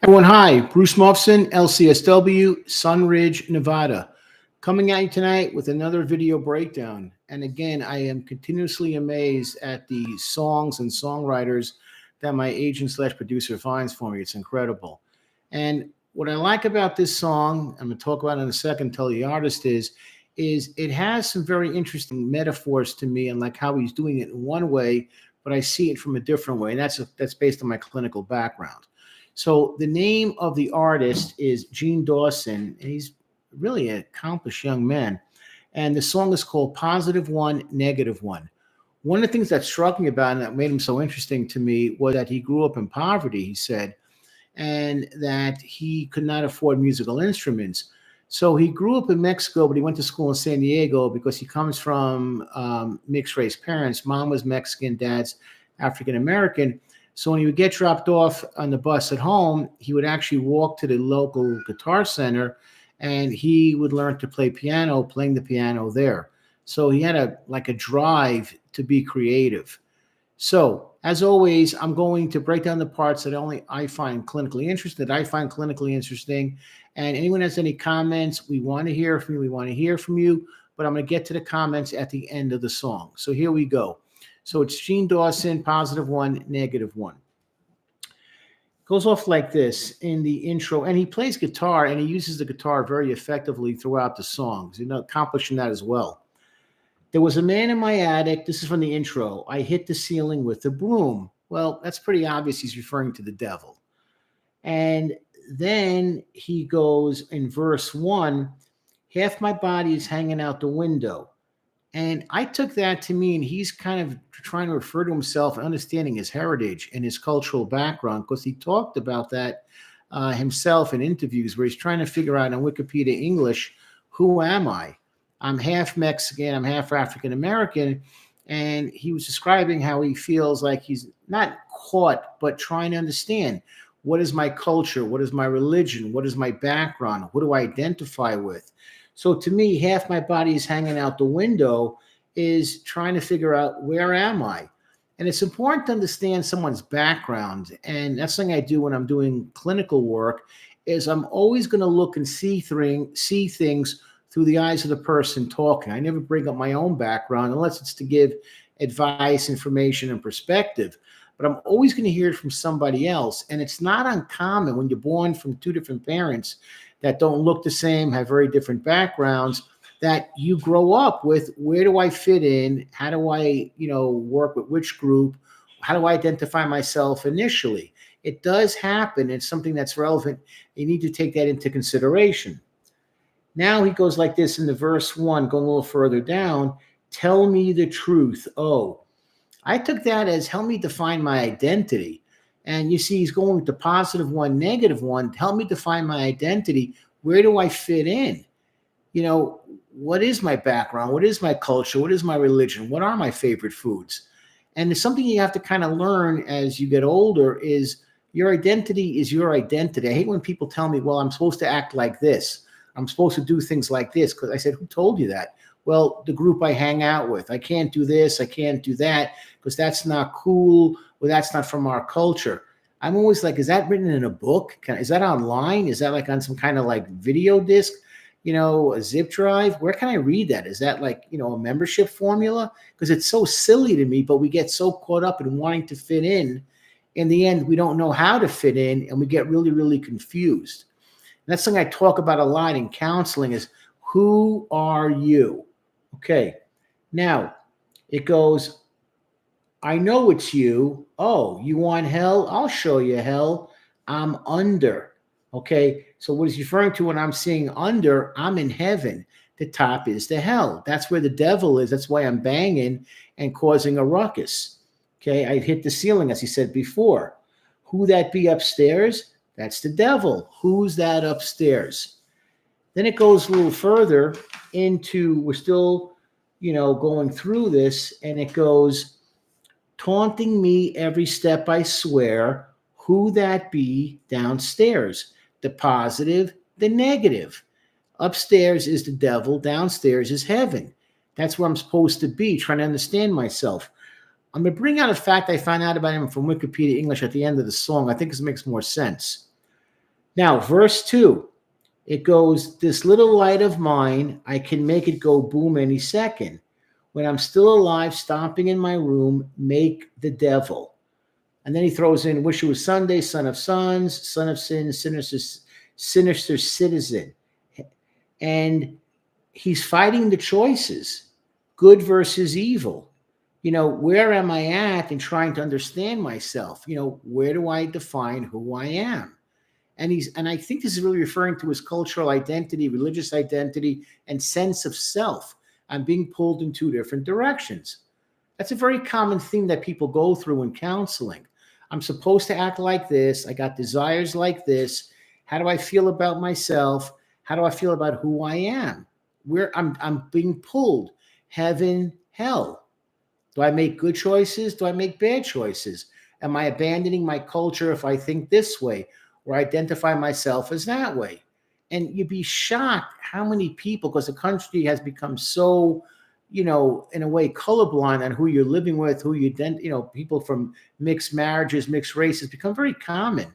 Everyone, hi. Bruce Mufson, LCSW, Sunridge, Nevada. Coming at you tonight with another video breakdown. And again, I am continuously amazed at the songs and songwriters that my agent slash producer finds for me. It's incredible. And what I like about this song, I'm going to talk about it in a second, tell the artist is it has some very interesting metaphors to me and like how he's doing it in one way, but I see it from a different way. And that's based on my clinical background. So the name of the artist is Gene Dawson, and he's really an accomplished young man. And the song is called Positive One, Negative One. One of the things that struck me about him that made him so interesting to me was that he grew up in poverty, he said, and that he could not afford musical instruments. So he grew up in Mexico, but he went to school in San Diego because he comes from mixed race parents. Mom was Mexican, dad's African American. So when he would get dropped off on the bus at home, he would actually walk to the local guitar center and he would learn to play piano, playing the piano there. So he had a drive to be creative. So as always, I'm going to break down the parts that only I find clinically interesting. And anyone has any comments, we want to hear from you. But I'm going to get to the comments at the end of the song. So here we go. So it's Gene Dawson, Positive One, Negative One. Goes off like this in the intro, and he plays guitar, and he uses the guitar very effectively throughout the songs, accomplishing that as well. There was a man in my attic. This is from the intro. I hit the ceiling with a broom. Well, that's pretty obvious. He's referring to the devil. And then he goes in verse 1, half my body is hanging out the window. And I took that to mean he's kind of trying to refer to himself and understanding his heritage and his cultural background, because he talked about that himself in interviews where he's trying to figure out on Wikipedia English, who am I? I'm half Mexican, I'm half African American. And he was describing how he feels like he's not caught, but trying to understand, what is my culture? What is my religion? What is my background? What do I identify with? So to me, half my body is hanging out the window is trying to figure out, where am I? And it's important to understand someone's background. And that's something I do when I'm doing clinical work, is I'm always going to look and see things through the eyes of the person talking. I never bring up my own background unless it's to give advice, information, and perspective. But I'm always going to hear it from somebody else. And it's not uncommon when you're born from two different parents that don't look the same, have very different backgrounds, that you grow up with, where do I fit in? How do I, work with which group? How do I identify myself initially? It does happen. It's something that's relevant. You need to take that into consideration. Now he goes like this in the verse 1, going a little further down, tell me the truth. Oh, I took that as help me define my identity. And you see, he's going with the positive one, negative one. Help me define my identity. Where do I fit in? What is my background? What is my culture? What is my religion? What are my favorite foods? And it's something you have to kind of learn as you get older, is your identity is your identity. I hate when people tell me, well, I'm supposed to act like this. I'm supposed to do things like this. Because I said, who told you that? Well, the group I hang out with. I can't do this. I can't do that because that's not cool. Well, that's not from our culture. I'm always like, is that written in a book? Is that online? Is that like on some kind of like video disc, a zip drive? Where can I read that? Is that like, a membership formula? Because it's so silly to me, but we get so caught up in wanting to fit in. In the end, we don't know how to fit in and we get really, really confused. And that's something I talk about a lot in counseling is, who are you? Okay. Now it goes, I know it's you. Oh, you want hell? I'll show you hell. I'm under. Okay. So what he's referring to when I'm seeing under, I'm in heaven. The top is the hell. That's where the devil is. That's why I'm banging and causing a ruckus. Okay. I hit the ceiling, as he said before. Who that be upstairs? That's the devil. Who's that upstairs? Then it goes a little further into, we're still, going through this, and it goes, taunting me every step I swear, who that be downstairs? The positive, the negative. Upstairs is the devil, downstairs is heaven. That's where I'm supposed to be, trying to understand myself. I'm going to bring out a fact I found out about him from Wikipedia English at the end of the song. I think this makes more sense. Now, verse 2, it goes, this little light of mine, I can make it go boom any second. When I'm still alive, stomping in my room, make the devil. And then he throws in, wish it was Sunday, son of sons, son of sin, sinister citizen. And he's fighting the choices, good versus evil. Where am I at in trying to understand myself? Where do I define who I am? And I think this is really referring to his cultural identity, religious identity, and sense of self. I'm being pulled in two different directions. That's a very common thing that people go through in counseling. I'm supposed to act like this. I got desires like this. How do I feel about myself? How do I feel about who I am? Where I'm being pulled, heaven, hell. Do I make good choices? Do I make bad choices? Am I abandoning my culture if I think this way or identify myself as that way? And you'd be shocked how many people, because the country has become so, in a way, colorblind on who you're living with, who people from mixed marriages, mixed races become very common.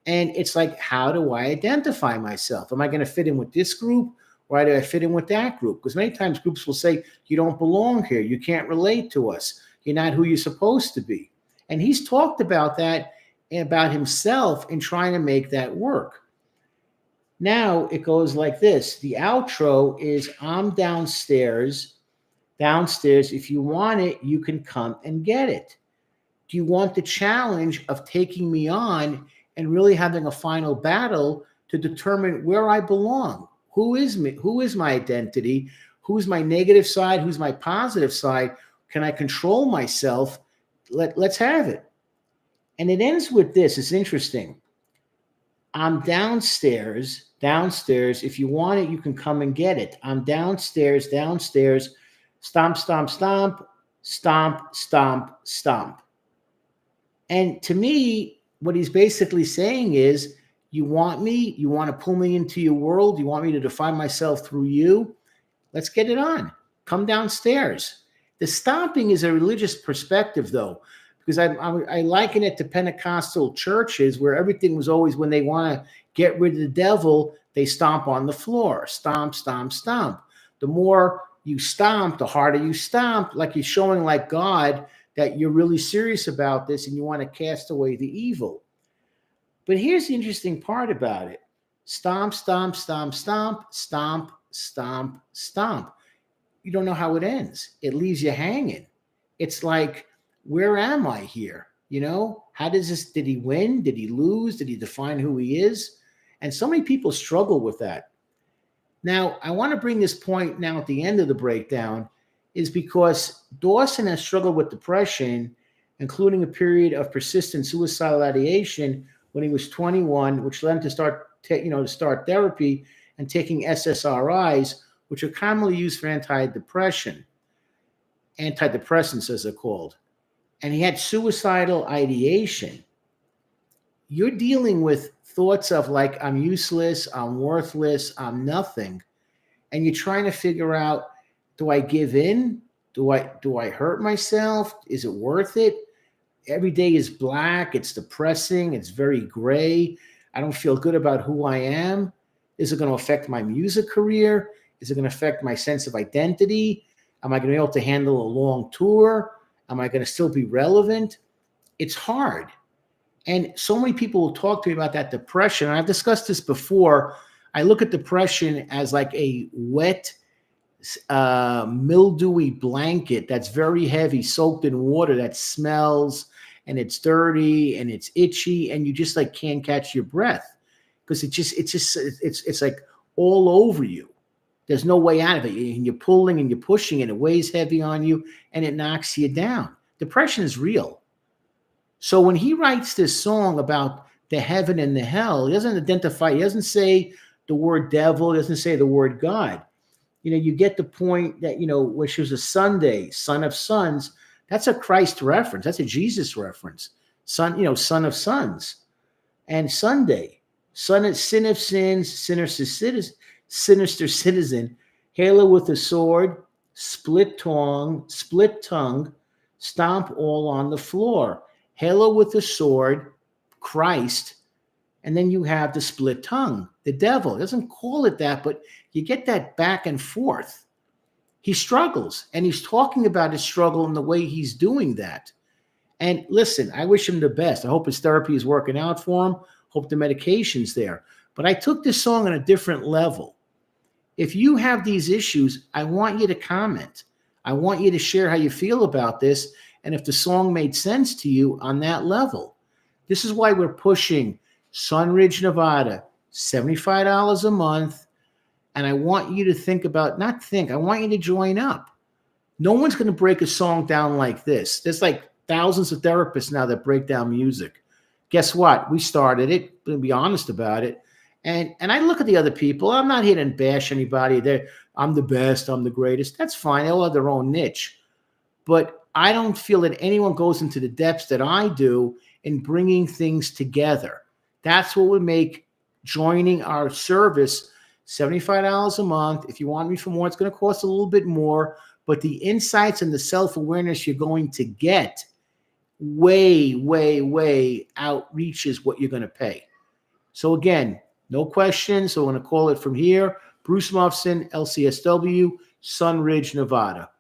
And it's like, how do I identify myself? Am I going to fit in with this group? Or do I fit in with that group? Because many times groups will say, you don't belong here. You can't relate to us. You're not who you're supposed to be. And he's talked about that, about himself, in trying to make that work. Now it goes like this. The outro is, I'm downstairs. Downstairs, if you want it, you can come and get it. Do you want the challenge of taking me on and really having a final battle to determine where I belong? Who is me? Who is my identity? Who's my negative side? Who's my positive side? Can I control myself? Let's have it. And it ends with this. It's interesting. I'm downstairs. Downstairs. If you want it, you can come and get it. I'm downstairs. Downstairs. Stomp, stomp, stomp. Stomp, stomp, stomp. And to me, what he's basically saying is, you want me? You want to pull me into your world? You want me to define myself through you? Let's get it on. Come downstairs. The stomping is a religious perspective, though, because I liken it to Pentecostal churches where everything was always, when they want to get rid of the devil, they stomp on the floor. Stomp, stomp, stomp. The more you stomp, the harder you stomp, like you're showing, like God, that you're really serious about this and you want to cast away the evil. But here's the interesting part about it. Stomp, stomp, stomp, stomp, stomp, stomp, stomp. You don't know how it ends. It leaves you hanging. It's like, where am I here? How does this, did he win? Did he lose? Did he define who he is? And so many people struggle with that. Now, I want to bring this point now at the end of the breakdown, is because Dawson has struggled with depression, including a period of persistent suicidal ideation when he was 21, which led him to start therapy and taking SSRIs, which are commonly used for antidepressants, as they're called. And he had suicidal ideation. You're dealing with thoughts of like, I'm useless, I'm worthless, I'm nothing. And you're trying to figure out, do I give in? Do I hurt myself? Is it worth it? Every day is black. It's depressing. It's very gray. I don't feel good about who I am. Is it going to affect my music career? Is it going to affect my sense of identity? Am I going to be able to handle a long tour? Am I going to still be relevant? It's hard. And so many people will talk to me about that depression. And I've discussed this before. I look at depression as like a wet, mildewy blanket that's very heavy, soaked in water, that smells and it's dirty and it's itchy, and you just like can't catch your breath because it's like all over you. There's no way out of it. And you're pulling and you're pushing and it weighs heavy on you and it knocks you down. Depression is real. So when he writes this song about the heaven and the hell, he doesn't identify, he doesn't say the word devil, he doesn't say the word God. You get the point that, which was a Sunday, son of sons, that's a Christ reference. That's a Jesus reference. Son, son of sons. And Sunday, sin of sins, sinister citizen, halo with a sword, split tongue, stomp all on the floor. Halo with a sword, Christ, And then you have the split tongue, the devil. It doesn't call it that, but you get that back and forth. He struggles, and he's talking about his struggle in the way he's doing that. And listen, I wish him the best. I hope his therapy is working out for him. Hope the medication's there. But I took this song on a different level. If you have these issues, I want you to comment. I want you to share how you feel about this and if the song made sense to you on that level. This is why we're pushing SUNRIDGE, Nevada, $75 a month. And I want you to think about, I want you to join up. No one's going to break a song down like this. There's like thousands of therapists now that break down music. Guess what? We started it, to be honest about it. And I look at the other people. I'm not here to bash anybody. I'm the best. I'm the greatest. That's fine. They all have their own niche. But I don't feel that anyone goes into the depths that I do in bringing things together. That's what would make joining our service $75 a month. If you want me for more, it's going to cost a little bit more. But the insights and the self-awareness you're going to get way, way, way outreaches what you're going to pay. So again, no questions. So I'm going to call it from here. Bruce Mufson, LCSW, SUNRIDGE, Nevada.